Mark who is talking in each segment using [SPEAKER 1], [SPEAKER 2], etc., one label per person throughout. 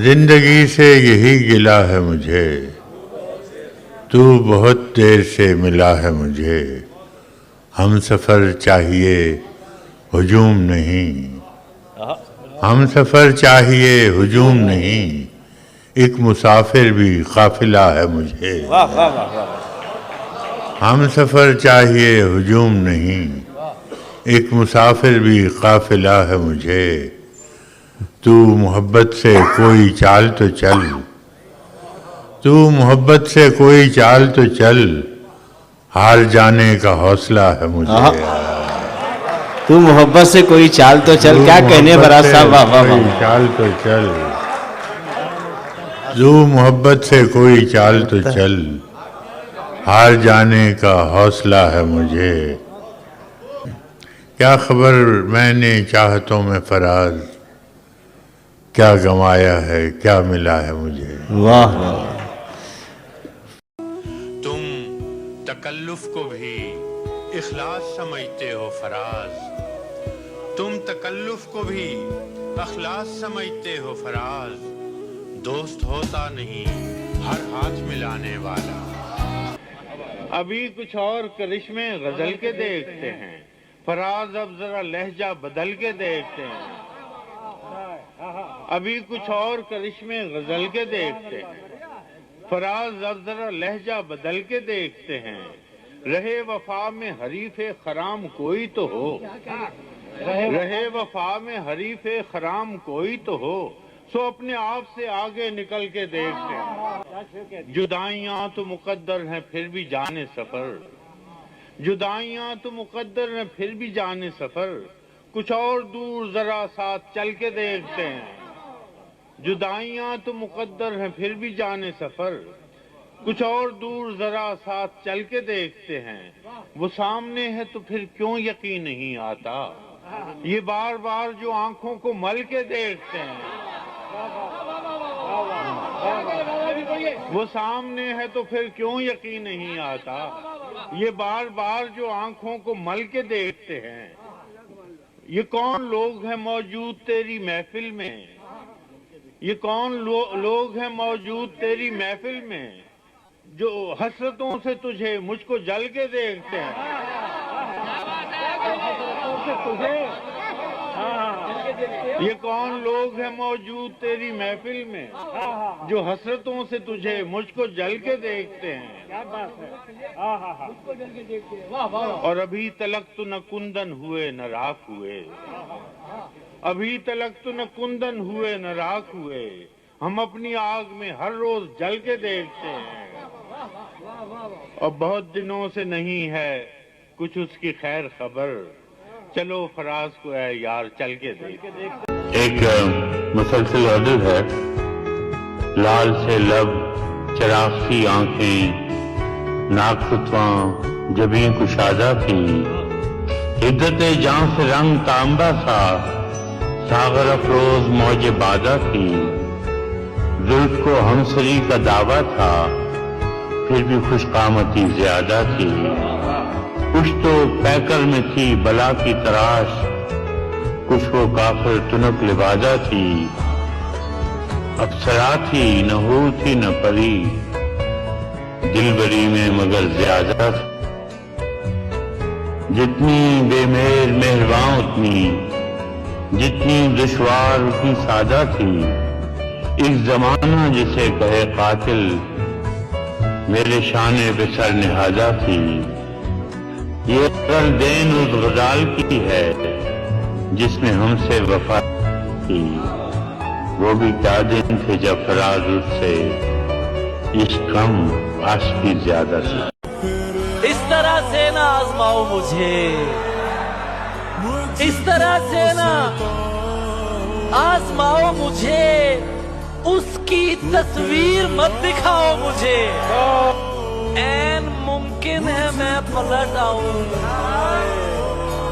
[SPEAKER 1] जिंदगी से यही गिला है मुझे, तू बहुत देर से मिला है मुझे। हम सफ़र चाहिए हुजूम नहीं, हम सफ़र चाहिए हुजूम नहीं, एक मुसाफिर भी काफिला है मुझे।
[SPEAKER 2] वाह वाह वाह वाह।
[SPEAKER 1] हम सफ़र चाहिए हुजूम नहीं, एक मुसाफिर भी काफिला है मुझे। तू मोहब्बत से कोई चाल तो चल, तू मोहब्बत से कोई चाल तो चल, हार जाने का हौसला है मुझे।
[SPEAKER 2] तू मोहब्बत से कोई चाल तो चल, क्या कहने फराज साहब, वाह वाह वाह।
[SPEAKER 1] चाल तो चल, तू मोहब्बत से कोई चाल तो चल, हार जाने का हौसला है मुझे। क्या खबर मैंने चाहतों में फराज, क्या गंवाया है क्या मिला है मुझे।
[SPEAKER 2] वाह वाह।
[SPEAKER 1] तुम तकल्लुफ को भी इखलास समझते हो फराज, तुम तकल्लुफ को भी अखलास समझते हो फराज। दोस्त होता नहीं हर हाथ मिलाने वाला। अभी कुछ और करिश्मे गजल के देखते हैं फराज, अब जरा लहजा बदल के देखते हैं। अभी कुछ और करिश्मे गजल के देखते हैं फराज, अब जरा लहजा बदल के देखते हैं। रहे वफा में हरीफे खराम कोई तो हो, रहे वफा में हरीफे खराम कोई तो हो, सो अपने आप से आगे निकल के देखते हैं। जुदाइयां तो मुकद्दर हैं फिर भी जाने सफर, जुदाइयां तो मुकद्दर हैं फिर भी जाने सफर, कुछ और दूर जरा साथ चल के देखते हैं। जुदाइयां तो मुकद्दर हैं फिर भी जाने सफर, कुछ और दूर जरा साथ चल के देखते हैं। वो सामने है तो फिर क्यों यकीन नहीं आता, ये बार बार जो आंखों को मल के देखते हैं। वो सामने है तो फिर क्यों यकीन नहीं आता, ये बार बार जो आंखों को मल के देखते हैं। ये कौन लोग हैं मौजूद तेरी महफिल में, ये कौन लोग हैं मौजूद तेरी महफिल में, जो हसरतों से तुझे मुझको जल के देखते हैं। ये कौन लोग हैं मौजूद तेरी महफिल में, जो हसरतों से तुझे मुझको जल के देखते हैं। क्या बात है, मुझको जल के देखते हैं। और अभी तलक तो न कुंदन हुए न राख हुए, अभी तलक तो न कुंदन हुए न राख हुए, हम अपनी आग में हर रोज जल के देखते हैं। और बहुत दिनों से नहीं है कुछ उसकी खैर खबर, चलो फराज को है यार चल के देख। एक मुसलसल गजल है। लाल से लब, चराग सी आंखें, नाक खुतवां जबीं कुशादा थी, हिद्दत जान से रंग तांबा सा, सागर अफरोज मौज बादा थी। जुल्फ को हमसरी का दावा था, फिर भी खुशकामती ज्यादा थी। कुछ तो पैकर में थी बला की तराश, कुछ वो काफिर तुनक लिबादा थी। अप्सरा थी न हूर थी न परी, दिलबरी में मगर ज्यादा थी। जितनी बेमेल मेहरबान उतनी, जितनी दुश्वार उतनी सादा थी। एक जमाना जिसे कहे कातिल, मेरे शाने पे सर निहाजा थी। ये कल देन उस गजाल की है जिसने हमसे वफा की, वो भी क्या दिन थे जब फराज उससे इश्क कम आशिकी ज्यादा थी।
[SPEAKER 3] इस तरह से ना आजमाओ मुझे, इस तरह से ना आजमाओ मुझे, उसकी तस्वीर मत दिखाओ मुझे। ऐन मुमकिन है मैं पलट आऊं,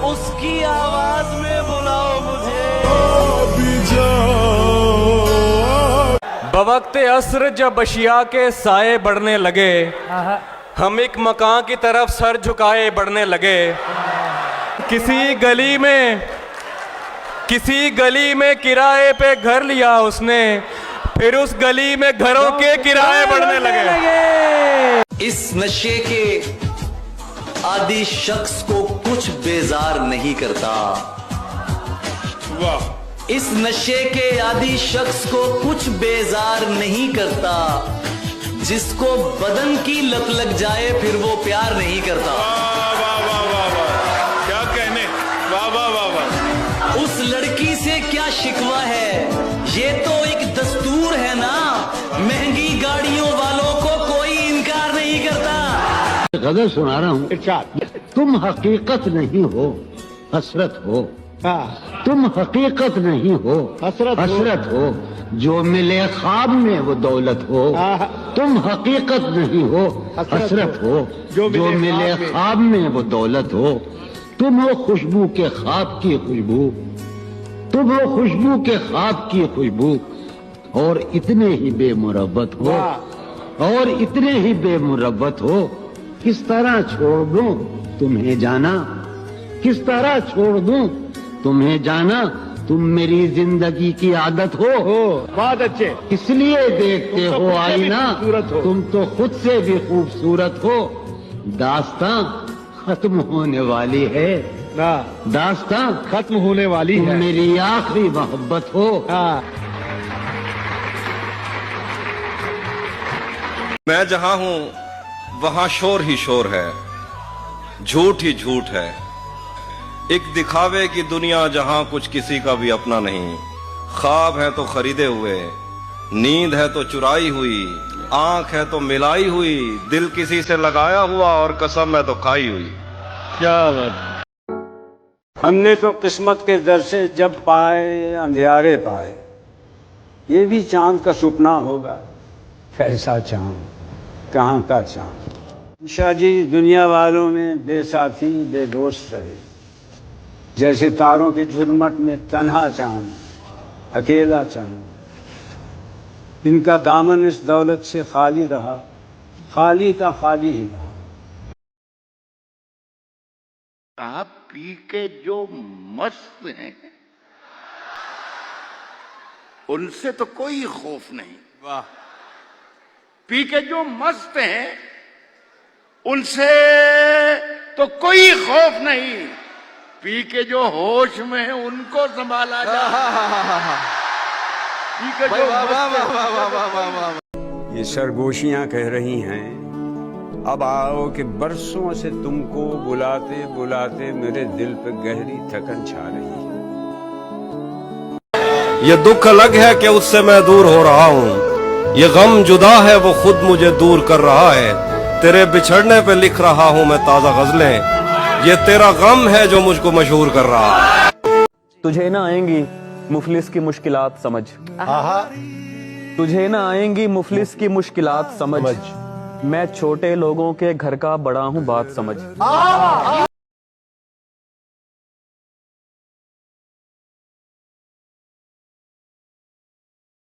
[SPEAKER 3] उसकी आवाज में बुलाओ मुझे। बवक्ते असर जब अशिया के साए बढ़ने लगे, हम एक मकान की तरफ सर झुकाए बढ़ने लगे। किसी गली में किराए पे घर लिया उसने, फिर उस गली में घरों के किराए बढ़ने लगे।
[SPEAKER 4] इस नशे के आदि शख्स को कुछ बेजार नहीं करता।
[SPEAKER 1] वाह।
[SPEAKER 4] इस नशे के आदि शख्स को कुछ बेजार नहीं करता। जिसको बदन की लत लग जाए फिर वो प्यार नहीं करता।
[SPEAKER 1] वाह वाह वाह वाह वाह, क्या कहने, वाह वाह वाह वाह।
[SPEAKER 4] उस लड़की से क्या शिकवा है, ये तो एक दस्तूर है ना। महंगी गाड़ियों वालों को कोई इनकार नहीं करता।
[SPEAKER 5] गजल सुना रहा हूँ। तुम हकीकत नहीं हो, हसरत हो। तुम हकीकत नहीं हो, हसरत हो। जो मिले ख्वाब में वो दौलत हो। तुम हकीकत नहीं हो, हसरत हो। जो मिले ख्वाब में वो दौलत हो। तुम हो खुशबू के ख्वाब की खुशबू। तुम हो खुशबू के ख्वाब की खुशबू। और इतने ही बेमुरब्बत हो, और इतने ही बेमुरब्बत हो। किस तरह छोड़ दूं तुम्हें जाना, किस तरह छोड़ दूं तुम्हें जाना। तुम मेरी जिंदगी की आदत हो।
[SPEAKER 1] बहुत अच्छे।
[SPEAKER 5] इसलिए देखते हो आईना, तुम तो खुद से भी खूबसूरत हो। दास्तां खत्म होने वाली है, दास्तां
[SPEAKER 1] खत्म होने वाली
[SPEAKER 5] तुम मेरी आखिरी मोहब्बत हो।
[SPEAKER 6] मैं जहां हूं वहां शोर ही शोर है, झूठ ही झूठ है। एक दिखावे की दुनिया जहां कुछ किसी का भी अपना नहीं। ख्वाब है तो खरीदे हुए, नींद है तो चुराई हुई, आंख है तो मिलाई हुई, दिल किसी से लगाया हुआ और कसम है तो खाई हुई।
[SPEAKER 5] क्या बात।
[SPEAKER 7] हमने तो किस्मत के दर से जब पाए अंधियारे पाए। ये भी चांद का सुपना होगा, कैसा चांद, कहाँ का चांद। शाह जी दुनिया वालों में बेसाथी बेदोस्त रहे। जैसे तारों के झुरमट में तन्हा चांद, अकेला चांद। इनका दामन इस दौलत से खाली रहा, खाली का खाली ही रहा।
[SPEAKER 8] आप पी के जो मस्त हैं उनसे तो कोई खौफ नहीं।
[SPEAKER 3] वाह।
[SPEAKER 8] पी के जो मस्त हैं उनसे तो कोई खौफ नहीं। पी के जो होश में है उनको संभाला जाए। पी के जो
[SPEAKER 7] ये सरगोशियां कह रही हैं, अब आओ कि बरसों से तुमको बुलाते बुलाते मेरे दिल पे गहरी थकन छा रही है।
[SPEAKER 6] ये दुख अलग है कि उससे मैं दूर हो रहा हूँ। ये गम जुदा है वो खुद मुझे दूर कर रहा है। तेरे बिछड़ने पे लिख रहा हूँ मैं ताजा गजलें। ये तेरा गम है जो मुझको मशहूर कर रहा है।
[SPEAKER 9] तुझे ना आएंगी मुफलिस की मुश्किलात समझ। तुझे ना आएंगी मुफलिस की मुश्किलात समझ। मैं छोटे लोगों के घर का बड़ा हूँ बात समझ।